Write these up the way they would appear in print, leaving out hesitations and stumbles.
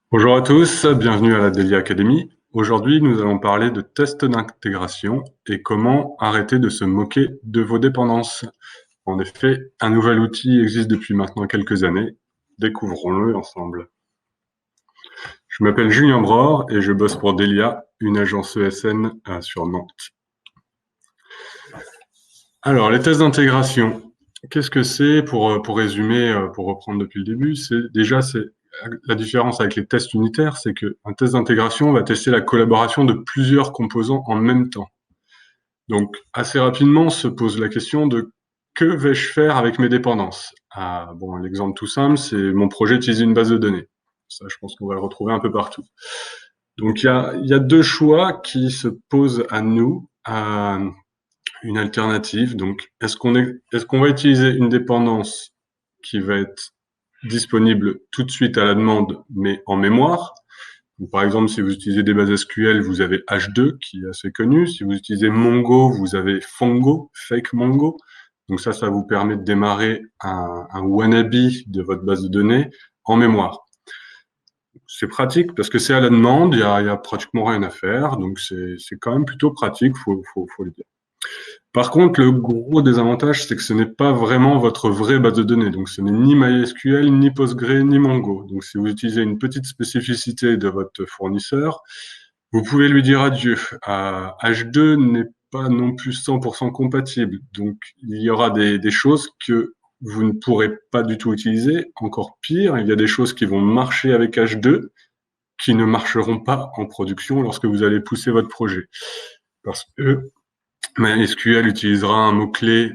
Bonjour à tous, bienvenue à la Delia Academy. Aujourd'hui, nous allons parler de tests d'intégration et comment arrêter de se moquer de vos dépendances. En effet, un nouvel outil existe depuis maintenant quelques années. Découvrons-le ensemble. Je m'appelle Julien Bror et je bosse pour Delia, une agence ESN sur Nantes. Alors, les tests d'intégration, qu'est-ce que c'est pour résumer, pour reprendre depuis le début? C'est la différence avec les tests unitaires, c'est qu'un test d'intégration va tester la collaboration de plusieurs composants en même temps. Donc, assez rapidement se pose la question de que vais-je faire avec mes dépendances? Bon, l'exemple tout simple, c'est mon projet utiliser une base de données. Ça, je pense qu'on va le retrouver un peu partout. Donc, il y a deux choix qui se posent à nous. Une alternative. Donc, est-ce qu'on va utiliser une dépendance qui va être disponible tout de suite à la demande, mais en mémoire? Donc, par exemple, si vous utilisez des bases SQL, vous avez H2 qui est assez connu. Si vous utilisez Mongo, vous avez Fongo, Fake Mongo. Donc ça vous permet de démarrer un wannabe de votre base de données en mémoire. C'est pratique parce que c'est à la demande, il y a pratiquement rien à faire, donc c'est quand même plutôt pratique, faut le dire. Par contre, le gros désavantage, c'est que ce n'est pas vraiment votre vraie base de données. Donc, ce n'est ni MySQL, ni Postgre, ni Mongo. Donc, si vous utilisez une petite spécificité de votre fournisseur, vous pouvez lui dire adieu. H2 n'est pas non plus 100% compatible. Donc, il y aura des choses que vous ne pourrez pas du tout utiliser. Encore pire, il y a des choses qui vont marcher avec H2 qui ne marcheront pas en production lorsque vous allez pousser votre projet. Parce que MySQL utilisera un mot-clé,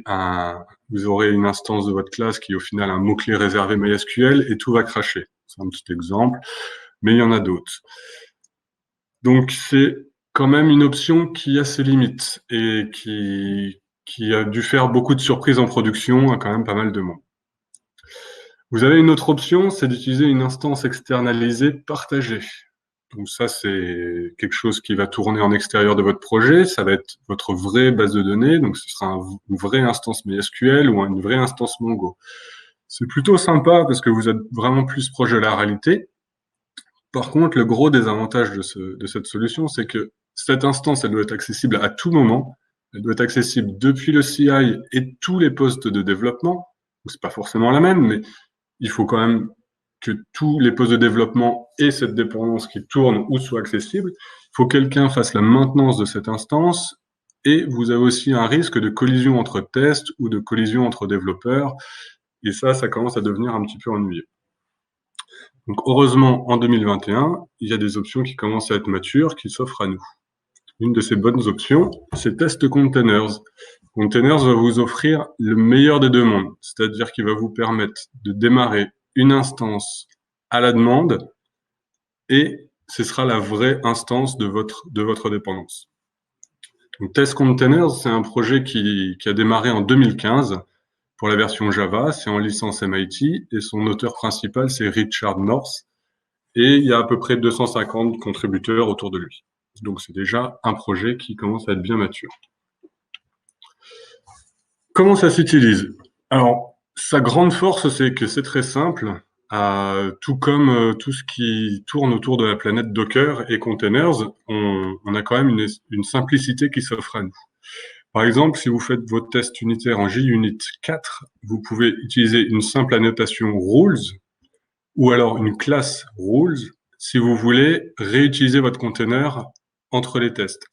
vous aurez une instance de votre classe qui est au final un mot-clé réservé MySQL et tout va cracher. C'est un petit exemple, mais il y en a d'autres. Donc c'est quand même une option qui a ses limites et qui a dû faire beaucoup de surprises en production à quand même pas mal de monde. Vous avez une autre option, c'est d'utiliser une instance externalisée partagée. Donc ça, c'est quelque chose qui va tourner en extérieur de votre projet. Ça va être votre vraie base de données. Donc ce sera une vraie instance MySQL ou une vraie instance Mongo. C'est plutôt sympa parce que vous êtes vraiment plus proche de la réalité. Par contre, le gros désavantage de cette solution, c'est que cette instance, elle doit être accessible à tout moment. Elle doit être accessible depuis le CI et tous les postes de développement. C'est pas forcément la même, mais il faut quand même que tous les postes de développement aient cette dépendance qui tourne ou soit accessible. Il faut que quelqu'un fasse la maintenance de cette instance et vous avez aussi un risque de collision entre tests ou de collision entre développeurs. Et ça commence à devenir un petit peu ennuyeux. Donc heureusement, en 2021, il y a des options qui commencent à être matures, qui s'offrent à nous. Une de ces bonnes options, c'est Test Containers. Containers va vous offrir le meilleur des deux mondes, c'est-à-dire qu'il va vous permettre de démarrer une instance à la demande et ce sera la vraie instance de votre dépendance. Donc, Test Containers, c'est un projet qui a démarré en 2015 pour la version Java, c'est en licence MIT et son auteur principal, c'est Richard North et il y a à peu près 250 contributeurs autour de lui. Donc, c'est déjà un projet qui commence à être bien mature. Comment ça s'utilise? Alors, sa grande force, c'est que c'est très simple, tout comme tout ce qui tourne autour de la planète Docker et containers, on a quand même une simplicité qui s'offre à nous. Par exemple, si vous faites vos tests unitaires en JUnit 4, vous pouvez utiliser une simple annotation rules ou alors une classe rules si vous voulez réutiliser votre container entre les tests.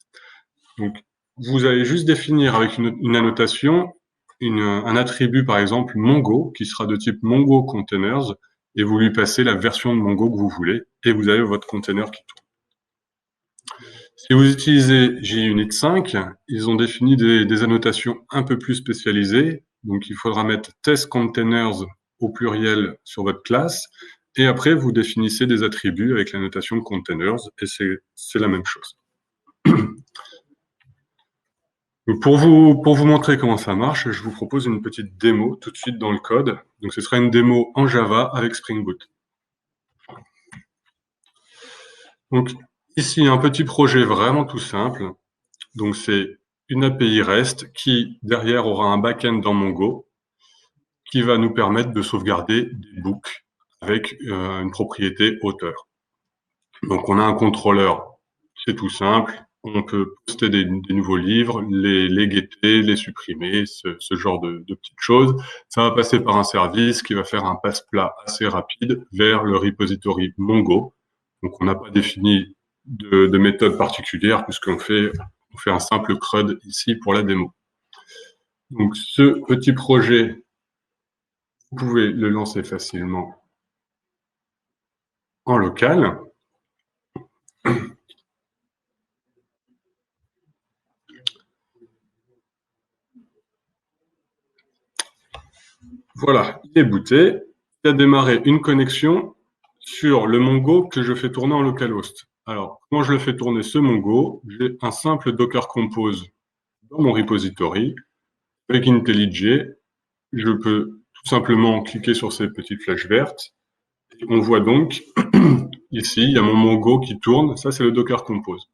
Donc, vous allez juste définir avec une annotation un attribut, par exemple, Mongo, qui sera de type Mongo Containers, et vous lui passez la version de Mongo que vous voulez, et vous avez votre container qui tourne. Si vous utilisez JUnit 5, ils ont défini des annotations un peu plus spécialisées, donc il faudra mettre test containers au pluriel sur votre classe, et après vous définissez des attributs avec la notation containers, et c'est la même chose. Donc pour vous montrer comment ça marche, je vous propose une petite démo tout de suite dans le code. Donc ce sera une démo en Java avec Spring Boot. Donc ici, un petit projet vraiment tout simple. Donc c'est une API REST qui derrière aura un backend dans Mongo qui va nous permettre de sauvegarder des books avec une propriété auteur. Donc, on a un contrôleur, c'est tout simple. On peut poster des nouveaux livres, les guetter, les supprimer, ce genre de petites choses. Ça va passer par un service qui va faire un passe-plat assez rapide vers le repository Mongo. Donc, on n'a pas défini de méthode particulière puisqu'on fait un simple CRUD ici pour la démo. Donc, ce petit projet, vous pouvez le lancer facilement en local. Voilà, il est booté. Il a démarré une connexion sur le Mongo que je fais tourner en localhost. Alors, comment je le fais tourner ce Mongo? J'ai un simple Docker Compose dans mon repository. Avec IntelliJ, je peux tout simplement cliquer sur ces petites flèches vertes. Et on voit donc, ici, il y a mon Mongo qui tourne. Ça, c'est le Docker Compose.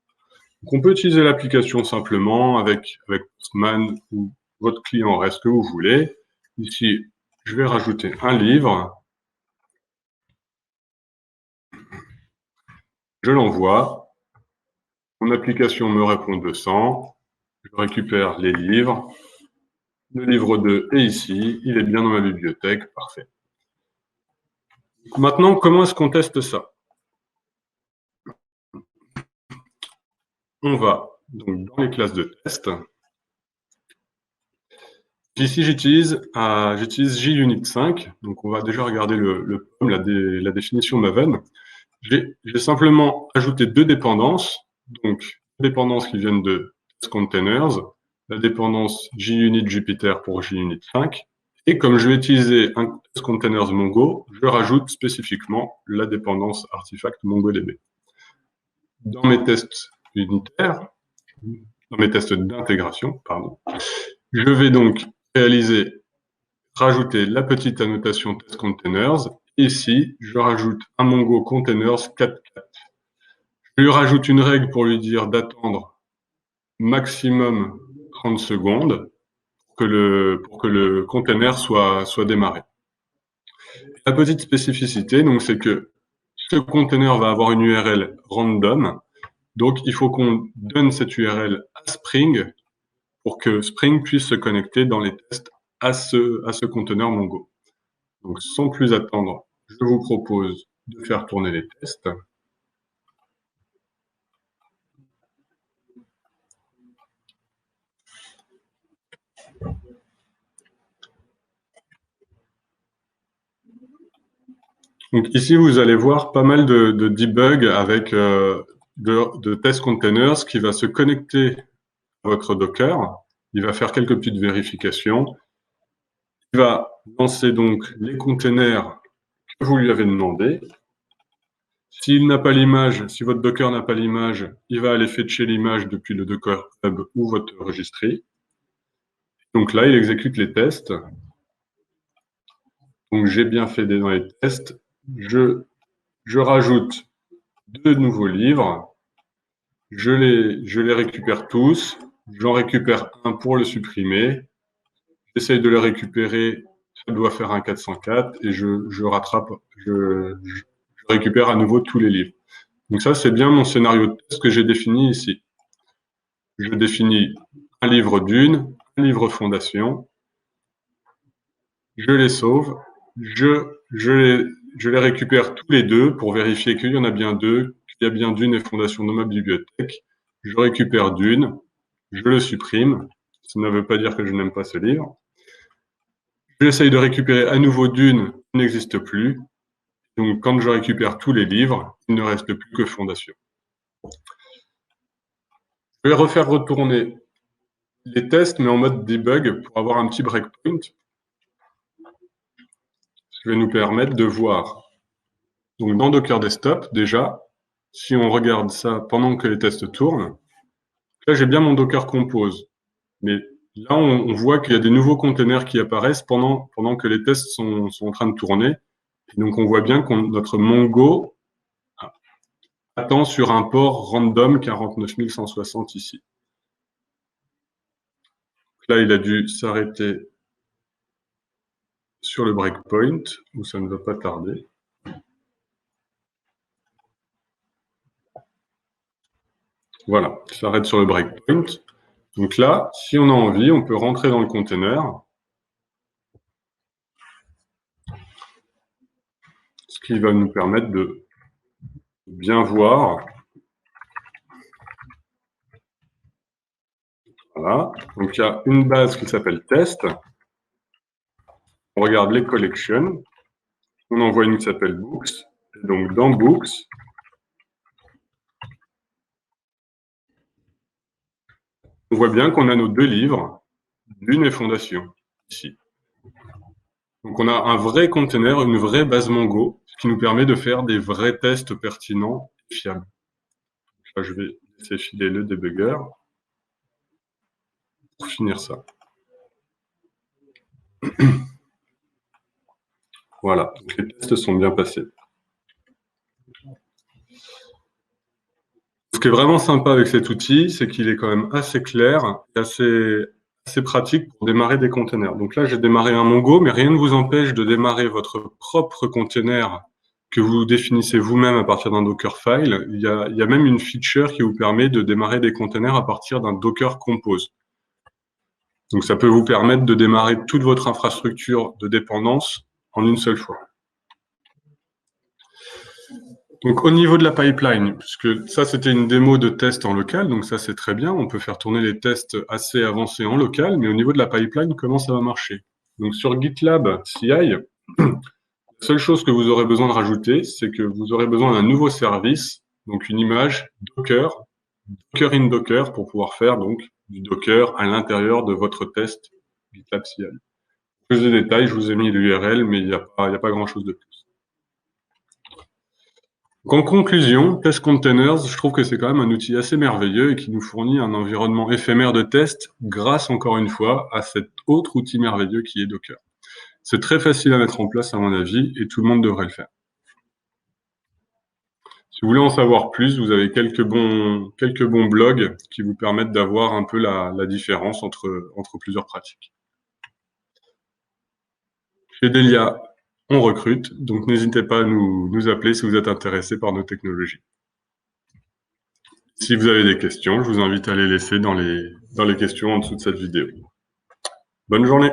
Donc, on peut utiliser l'application simplement avec Postman ou votre client REST que vous voulez. Ici, je vais rajouter un livre. Je l'envoie. Mon application me répond 200. Je récupère les livres. Le livre 2 est ici. Il est bien dans ma bibliothèque. Parfait. Maintenant, comment est-ce qu'on teste ça? On va donc dans les classes de test. Ici, j'utilise JUnit 5. Donc, on va déjà regarder la définition Maven. J'ai simplement ajouté deux dépendances. Donc, dépendances qui viennent de test containers, la dépendance JUnit Jupyter pour JUnit 5. Et comme je vais utiliser un test containers Mongo, je rajoute spécifiquement la dépendance artefact MongoDB. Dans mes tests unitaires, dans mes tests d'intégration, pardon, je vais donc rajouter la petite annotation test containers. Ici, je rajoute un Mongo containers 4.4. Je lui rajoute une règle pour lui dire d'attendre maximum 30 secondes pour que le container soit démarré. La petite spécificité, donc, c'est que ce container va avoir une URL random. Donc, il faut qu'on donne cette URL à Spring pour que Spring puisse se connecter dans les tests à ce conteneur Mongo. Donc, sans plus attendre, je vous propose de faire tourner les tests. Donc ici, vous allez voir pas mal de debug avec de test containers qui va se connecter à votre Docker. Il va faire quelques petites vérifications. Il va lancer donc les containers que vous lui avez demandé. S'il n'a pas l'image, si votre Docker n'a pas l'image, il va aller fetcher l'image depuis le Docker Hub ou votre registry. Donc là, il exécute les tests. Donc j'ai bien fait dans les tests. Je rajoute deux nouveaux livres. Je les récupère tous. J'en récupère un pour le supprimer. J'essaye de le récupérer. Ça doit faire un 404 et je rattrape. Je récupère à nouveau tous les livres. Donc ça, c'est bien mon scénario de test que j'ai défini ici. Je définis un livre d'une, un livre fondation. Je les sauve. Je les récupère tous les deux pour vérifier qu'il y en a bien deux, qu'il y a bien Dune et Fondation dans ma bibliothèque. Je récupère Dune, je le supprime. Ça ne veut pas dire que je n'aime pas ce livre. J'essaye de récupérer à nouveau Dune, il n'existe plus. Donc, quand je récupère tous les livres, il ne reste plus que Fondation. Je vais refaire retourner les tests, mais en mode debug pour avoir un petit breakpoint. Ce qui va nous permettre de voir. Donc, dans Docker Desktop, déjà, si on regarde ça pendant que les tests tournent, là, j'ai bien mon Docker Compose. Mais là, on voit qu'il y a des nouveaux containers qui apparaissent pendant que les tests sont en train de tourner. Et donc, on voit bien que notre Mongo attend sur un port random 49160 ici. Là, il a dû s'arrêter sur le breakpoint, où ça ne va pas tarder. Voilà, ça s'arrête sur le breakpoint. Donc là, si on a envie, on peut rentrer dans le container, ce qui va nous permettre de bien voir. Voilà, donc il y a une base qui s'appelle test. On regarde les collections. On envoie une qui s'appelle books. Et donc dans books, on voit bien qu'on a nos 2 livres, Dune et Fondation, ici. Donc on a un vrai container, une vraie base Mongo, ce qui nous permet de faire des vrais tests pertinents et fiables. Là, je vais laisser filer le debugger pour finir ça. Voilà, donc les tests sont bien passés. Ce qui est vraiment sympa avec cet outil, c'est qu'il est quand même assez clair et assez pratique pour démarrer des containers. Donc là, j'ai démarré un Mongo, mais rien ne vous empêche de démarrer votre propre container que vous définissez vous-même à partir d'un Dockerfile. Il y a même une feature qui vous permet de démarrer des containers à partir d'un Docker Compose. Donc ça peut vous permettre de démarrer toute votre infrastructure de dépendance en une seule fois. Donc au niveau de la pipeline, puisque ça c'était une démo de test en local, donc ça c'est très bien, on peut faire tourner les tests assez avancés en local, mais au niveau de la pipeline, comment ça va marcher? Donc sur GitLab CI, la seule chose que vous aurez besoin de rajouter, c'est que vous aurez besoin d'un nouveau service, donc une image Docker, Docker in Docker, pour pouvoir faire donc du Docker à l'intérieur de votre test GitLab CI. Plus de détails, je vous ai mis l'URL, mais il n'y a pas grand-chose de plus. Donc, en conclusion, Test Containers, je trouve que c'est quand même un outil assez merveilleux et qui nous fournit un environnement éphémère de test grâce, encore une fois, à cet autre outil merveilleux qui est Docker. C'est très facile à mettre en place, à mon avis, et tout le monde devrait le faire. Si vous voulez en savoir plus, vous avez quelques bons blogs qui vous permettent d'avoir un peu la différence entre plusieurs pratiques. Chez Delia, on recrute, donc n'hésitez pas à nous appeler si vous êtes intéressé par nos technologies. Si vous avez des questions, je vous invite à les laisser dans les questions en dessous de cette vidéo. Bonne journée!